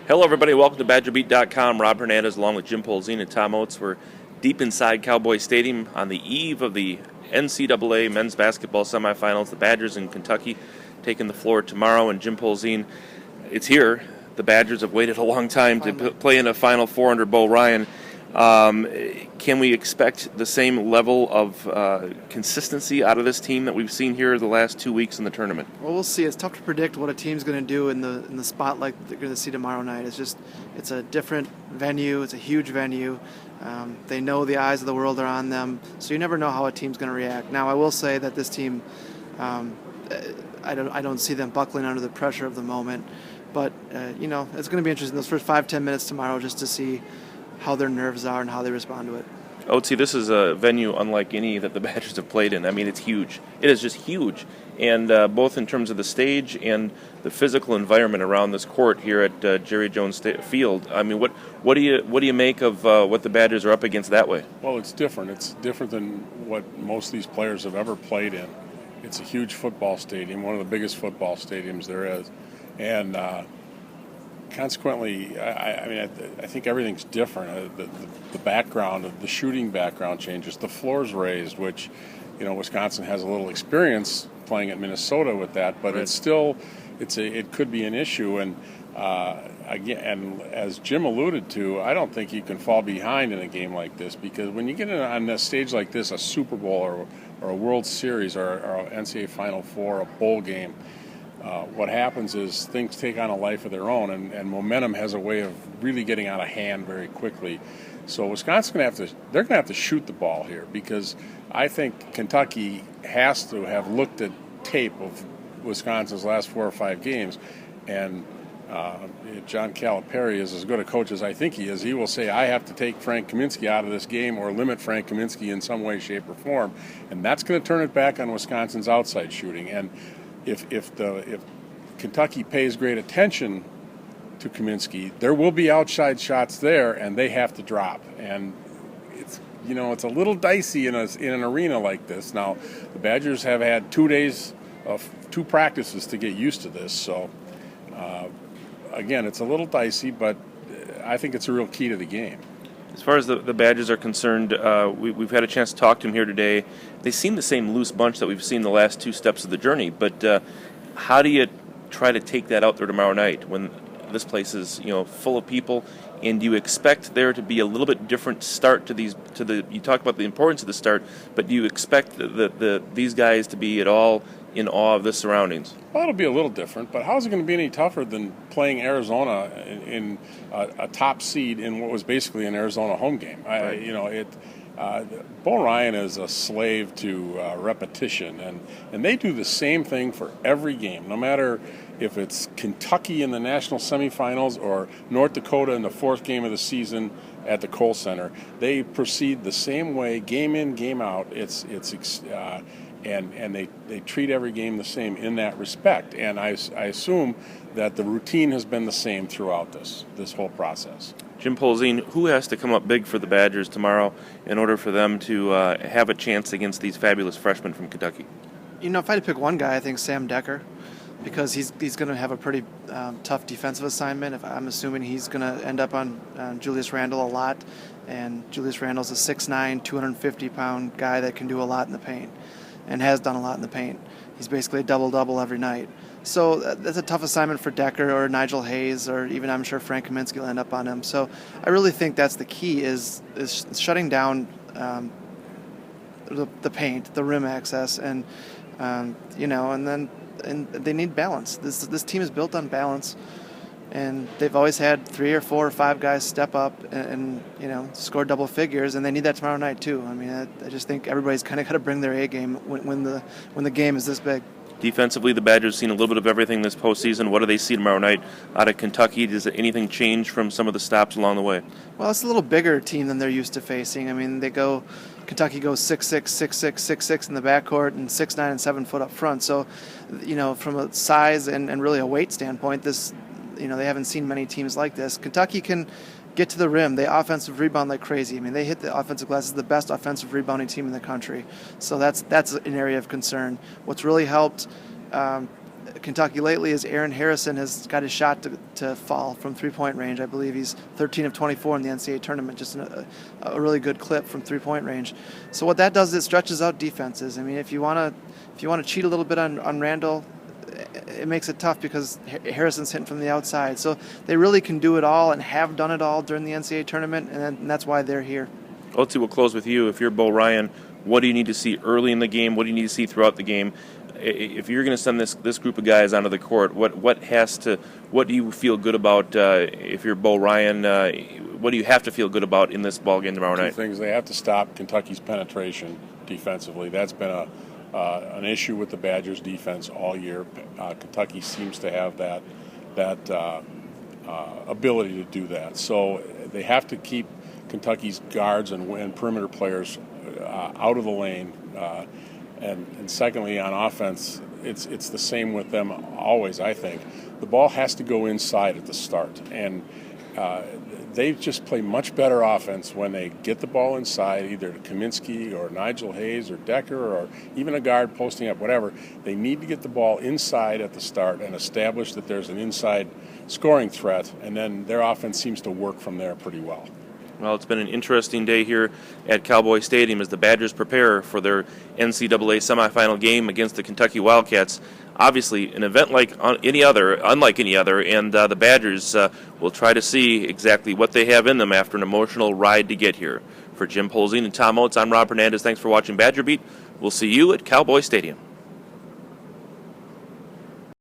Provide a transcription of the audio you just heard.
Hello, everybody. Welcome to BadgerBeat.com. Rob Hernandez, along with Jim Polzin and Tom Oates. We're deep inside Cowboy Stadium on the eve of the NCAA men's basketball semifinals. The Badgers in Kentucky taking the floor tomorrow. And Jim Polzin, it's here. The Badgers have waited a long time to play in a Final Four under Bo Ryan. Can we expect the same level of consistency out of this team that we've seen here the last 2 weeks in the tournament? Well, we'll see. It's tough to predict what a team's going to do in the spotlight they're going to see tomorrow night. It's a different venue. It's a huge venue. They know the eyes of the world are on them, so you never know how a team's going to react. Now, I will say that this team, I don't see them buckling under the pressure of the moment, but it's going to be interesting those first 5-10 minutes tomorrow just to see how their nerves are and how they respond to it. Oatsy, this is a venue unlike any that the Badgers have played in. I mean, it's huge. It is just huge, and both in terms of the stage and the physical environment around this court here at Jerry Jones Field. I mean, what do you make of what the Badgers are up against that way? Well, it's different. It's different than what most of these players have ever played in. It's a huge football stadium, one of the biggest football stadiums there is, and consequently, I think everything's different. The background, the shooting background changes. The floor's raised, which, Wisconsin has a little experience playing at Minnesota with that, but It's still, it could be an issue. And again, and as Jim alluded to, I don't think you can fall behind in a game like this, because when you get on a stage like this, a Super Bowl or a World Series or an NCAA Final Four, a bowl game, what happens is things take on a life of their own, and momentum has a way of really getting out of hand very quickly. So Wisconsin's going to have to shoot the ball here, because I think Kentucky has to have looked at tape of Wisconsin's last 4 or 5 games, and John Calipari is as good a coach as I think he is. He will say, I have to take Frank Kaminsky out of this game or limit Frank Kaminsky in some way, shape, or form, and that's going to turn it back on Wisconsin's outside shooting. And if Kentucky pays great attention to Kaminsky, there will be outside shots there, and they have to drop. And it's a little dicey in an arena like this. Now, the Badgers have had 2 days of 2 practices to get used to this. So, again, it's a little dicey, but I think it's a real key to the game. As far as the Badgers are concerned, we've had a chance to talk to them here today. They seem the same loose bunch that we've seen the last 2 steps of the journey, but how do you try to take that out there tomorrow night when this place is full of people? And do you expect there to be a little bit different start to these? You talk about the importance of the start, but do you expect these guys to be at all in awe of the surroundings? Well, it'll be a little different, but how's it going to be any tougher than playing Arizona in a top seed in what was basically an Arizona home game? Right. Bo Ryan is a slave to repetition, and they do the same thing for every game, no matter if it's Kentucky in the national semifinals or North Dakota in the 4th game of the season at the Kohl Center. They proceed the same way, game in, game out. And they treat every game the same in that respect. And I assume that the routine has been the same throughout this whole process. Jim Polzin, who has to come up big for the Badgers tomorrow in order for them to have a chance against these fabulous freshmen from Kentucky? If I had to pick one guy, I think Sam Decker, because he's going to have a pretty tough defensive assignment. I'm assuming he's going to end up on Julius Randle a lot, and Julius Randle's a 6'9", 250-pound guy that can do a lot in the paint and has done a lot in the paint. He's basically a double-double every night. So that's a tough assignment for Decker or Nigel Hayes, or even I'm sure Frank Kaminsky will end up on him. So I really think that's the key is shutting down the paint, the rim access, and and they need balance. This team is built on balance, and they've always had 3 or 4 or 5 guys step up and score double figures, and they need that tomorrow night too. I mean, I just think everybody's kind of got to bring their A game when the game is this big. Defensively, the Badgers seen a little bit of everything this postseason. What do they see tomorrow night out of Kentucky? Does anything change from some of the stops along the way? Well, it's a little bigger team than they're used to facing. I mean, Kentucky goes 6'6", 6'6", 6'6" in the backcourt and 6'9" and 7 foot up front. So, from a size and really a weight standpoint, they haven't seen many teams like this. Kentucky can get to the rim. They offensive rebound like crazy. I mean, they hit the offensive glass as the best offensive rebounding team in the country. So that's an area of concern. What's really helped Kentucky lately is Aaron Harrison has got his shot to fall from three-point range. I believe he's 13 of 24 in the NCAA tournament, just a really good clip from three-point range. So what that does is it stretches out defenses. I mean, if you want to cheat a little bit on Randall, it makes it tough because Harrison's hitting from the outside. So they really can do it all and have done it all during the NCAA tournament, and that's why they're here. Otzi, we'll close with you. If you're Bo Ryan, what do you need to see early in the game? What do you need to see throughout the game? If you're going to send this group of guys onto the court, what do you feel good about? If you're Bo Ryan, what do you have to feel good about in this ball game tomorrow night? Two things: they have to stop Kentucky's penetration defensively. That's been an issue with the Badgers' defense all year. Kentucky seems to have that ability to do that. So they have to keep Kentucky's guards and perimeter players out of the lane. And secondly, on offense, it's the same with them always, I think. The ball has to go inside at the start. And they just play much better offense when they get the ball inside, either to Kaminsky or Nigel Hayes or Decker or even a guard posting up, whatever. They need to get the ball inside at the start and establish that there's an inside scoring threat, and then their offense seems to work from there pretty well. Well, it's been an interesting day here at Cowboy Stadium as the Badgers prepare for their NCAA semifinal game against the Kentucky Wildcats. Obviously, an event unlike any other, and the Badgers will try to see exactly what they have in them after an emotional ride to get here. For Jim Polzin and Tom Oates, I'm Rob Hernandez. Thanks for watching Badger Beat. We'll see you at Cowboy Stadium.